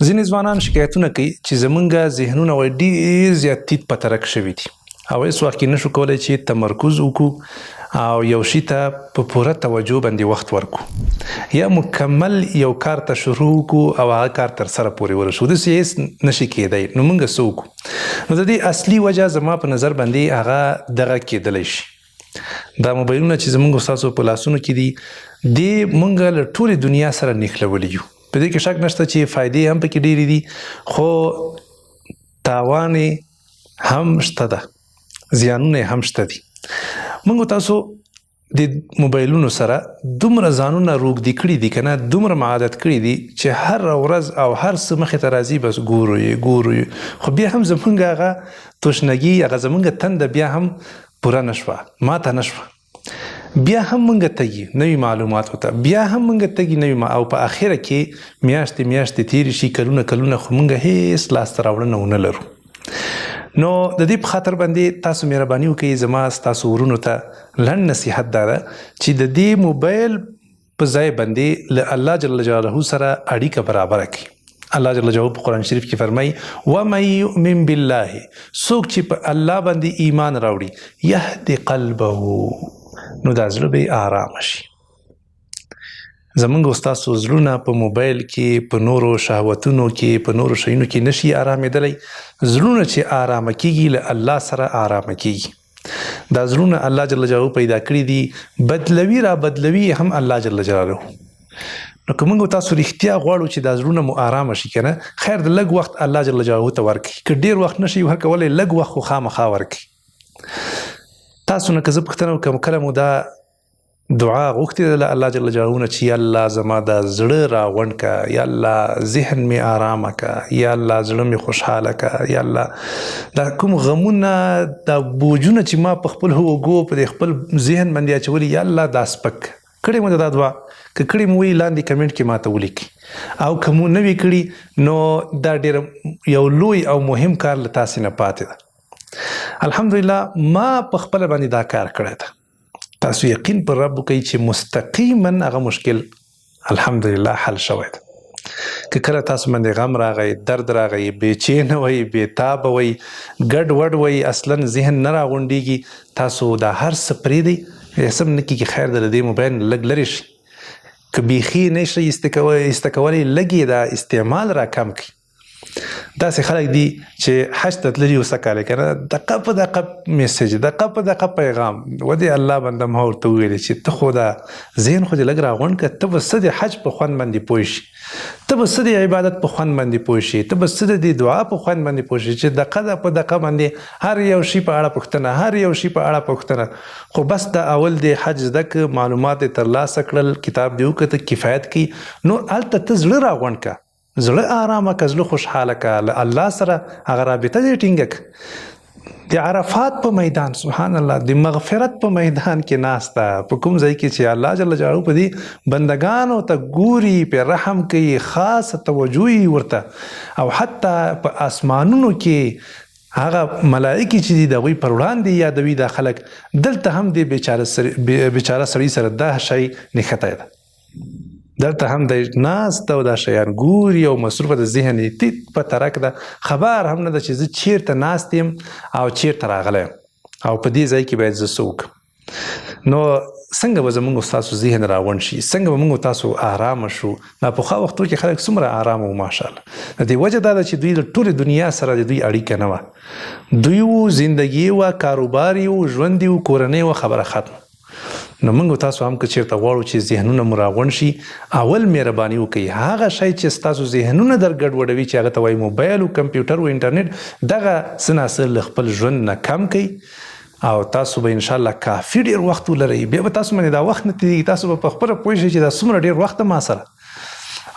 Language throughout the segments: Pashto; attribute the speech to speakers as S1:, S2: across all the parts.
S1: ځینې ځوانان شکایتونه کوي چې زمونږ ذهنونه ډېر زیات تیت پترک شوي دي او هیڅ وخت کې نشو کولی چې تمرکز وکړو او یو شي ته په پوره توجه باندې وخت ورکړو یا مکمل یو کار ته شروع وکړو او هغه کار تر سره پورې ورسو. داسې هیڅ نشي کیدی. نو موږ څه وکړو؟ نو د دې اصلي وجه زما په نظر باندې هغه دغه کیدلی شي. دا موبایلونه چې زمونږ ستاسو په لاسونو کې دي دې موږ له ټولې دنیا سره نښلولي یو. په دې کې شک نشته چې فایدې هم پکې ډېرې دي خو تاوان هم شته ده، زیانونه هم شته دي. موږ تاسو د موبایلونو سره دومره ځانونه روږدي کړي دي که نه، دومره عادت کړي دي چې هر ورځ او هر څه مخې ته راځي بس ګورو خو بیا هم زمونږ هغه تشنګي، هغه زمونږ تنده بیا هم پوره نشوه، ماته نشوه. بیا هم مونږ تږي نوي معلوماتو ته، بیا هم مونږ تږي نوي او په اخره کې میاشتې تیرې شي، کلونه خو مونږ هیڅ لاسته راوړنه ونه لرو. نو د دې په خاطر باندې تاسو مهرباني وکړئ، زما ستاسو ورونو ته لنډ نصیحت دا ده چې د دې موبایل په ځای باندې له الله جل جلاله سره اړیکه برابره کړئ. الله جل جلاله په قرآن شریف کې فرمایي ومن یؤمن بالله، څوک چې په الله باندې ایمان راوړي یهدي قلبه، نو دا زړه به آرام شي. زمونږ ستاسو زړونه په موبایل کې، په نورو شهوتونو کې، په نورو شیونو کې نشي آرامېدلی. زړونه چې آرامه کېږي له الله سره آرامه کېږي. دا زړونه الله جل جلاله پیدا کړي دي، بدلوي هم الله جل جلاله. نو که موږ تاسو رښتیا غواړو چې دا زړونه مو آرامه شي که نه، خیر د لږ وخت الله جل جلاله ته ورکړي. که ډېر وخت نشي ورکولی، لږ وخت خو خامخا ورکړي. تاسو نه که زه پوښتنه وکړم کله مو دا دعا غوښتې ده له الله جل جلاله نه چې یا الله زما دا زړه راغونډ که، یا الله ذهن مې آرامه که، یا الله زړه مې خوشحاله که، یا الله دا کوم غمونه، دا بوجونه چې ما په خپل اوږو په خپل ذهن باندې اچولي، یا الله دا سپک کړې مو دا دعا. که کړې مو وي لاندې کمنټ کې ماته ولیکئ، او که مو نه وي کړي نو دا ډېر یو لوی او مهم کار له تاسې نه پاتې ده. الحمدلله ما په خپله باندې دا کار کړی ده. تاسو یقین پر رب وکئ چې مستقیما هغه مشکل الحمدلله حل شوی ده. که کله تاسو باندې غم راغی، درد راغی، بېچینه وئ، بېتابه وئ، ګډ وډ وئ، اصلا ذهن نه راغونډېږي، تاسو دا هر څه پرېږدئ، هیڅ هم نه کېږي، خیر ده له دې موبایل نه لږ لرې شئ. که بیخي نه شئ ایسته کولی، لږ یې دا استعمال را کم کړئ. داسې خلک دي چې حج ته تللي اوسه کاله که نه، دقه په دقه میسج، دقه په دقه پیغام، ودې الله بنده ما ورته وویلې چې ته خو دا ذهن خو دې لږ راغونډ کړه، ته به څه د حج په خوند باندې پوه شي، ته به څه د عبادت په خوند باندې پوه شي، ته به څه د دې دعا په خوند باندې پوه شي چې دقه په دقه باندې هر یو شي په اړه پوښتنه، هر یو شي په اړه پوښتنه. خو بس د اول د حج زده کړه، معلومات یې ترلاسه کړل، کتاب دې وکته، کفایت کوي. نو هلته ته زړه راغونډ کړه، زړه آرامه که، زړه خوشحاله که، له الله سره هغه رابطه دې ټینګه که. د عرفات په میدان، سبحان الله، د مغفرت په میدان کې ناسته، په کوم ځای کې چې الله جل جلاله په دې بندگانو ته ګوري، په رحم کوي، خاص توجه یې ورته، او حتی په اسمانونو کې هغه ملائکې چې دي د هغوی پر وړاندې یادوي دا خلک، دلته هم د بیچاره سړي سره دا شی نښتی ده. دلته هم د ناست او دا شیان ګوري او مصروفه د ذهن یې تیت په ترک ده، خبر هم نه ده چې زه چیرته ناست یم او چیرته راغلی یم او په دې ځای کې باید زه څه وکړم. نو څنګه به زموږ ستاسو ذهن راغونډ شي، څنګه به موږ تاسو آرامه شو. دا پخوا وختو کې خلک څومره آرامه وو ماشاءالله. د دې وجه دا ده چې دوی د ټولې دنیا سره د دوی اړیکه نه وه، دوی وو، زندګي وه، کاروبار یې وو، ژوند یې وو، کورنۍ وه، خبره ختمه. نو موږ تاسو هم که چېرته غواړو چې ذهنونه مو راغونډ شي، اول مهرباني وکړئ هغه شی چې ستاسو ذهنونه در ګډوډوي، چې هغه ته وایي موبایل او کمپیوټر او انټرنیټ، دغه څه ناڅه له خپل ژوند نه کم کړئ او تاسو به انشاءالله کافي ډېر وخت ولرئ. بیا به تاسو باندې دا وخت نه تېرېږي، تاسو به په خپله پوه شئ چې دا څومره ډېر وخت ما سره.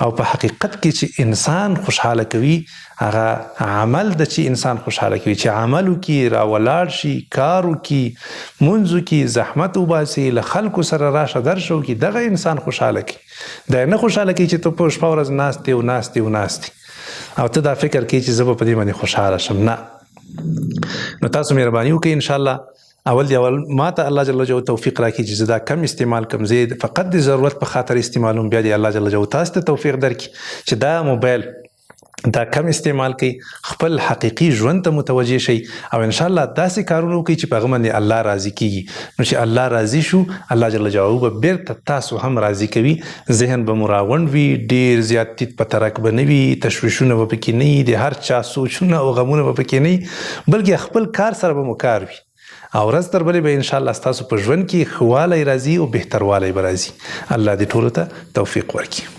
S1: او په حقیقت کې چې انسان خوشحاله کوي هغه عمل ده چې انسان خوشحاله کوي، چې عمل وکړي، راولاړ شي، کار وکړي، مونځ وکړي، زحمت وباسي، له خلکو سره راشه درشه وکړي، دغه انسان خوشحاله کوي. دا نه خوشحاله کوي چې ته په شپه ورځ ناستې او ته دا فکر کوي چې زه به په دې باندې خوشحاله شم. نه. نو تاسو مهرباني وکړئ انشاءالله اول دی اول ما ته الله جل جلاله توفیق راکړي چې زه دا کم استعمال کم، زه فقط د ضرورت په خاطر استعمالوم، بیا دی الله جل جلاله تاسو ته توفیق درکړي چې دا موبایل دا کم استعمال کوي، خپل حقیقي ژوند ته متوجه شي او ان شاء الله داسې کارونه وکړي چې په هغه باندې الله راضي کیږي. نو چې الله راضي شو، الله جل جلاله به بیرته تاسو هم راضي کوي. ذهن به مو راغونډ وي، ډېر زیات تیت پترک به نه وي، تشویشونه به پکې نه وي، د هر چا سوچونه او غمونه به پکې نه وي، بلکې خپل کار سره به مو کار وي او ورځ تر بلې به ان شاء الله ستاسو په ژوند کې ښه والی راځي او بهتروالی به راځي. الله دې ټولو ته توفیق ورکړي.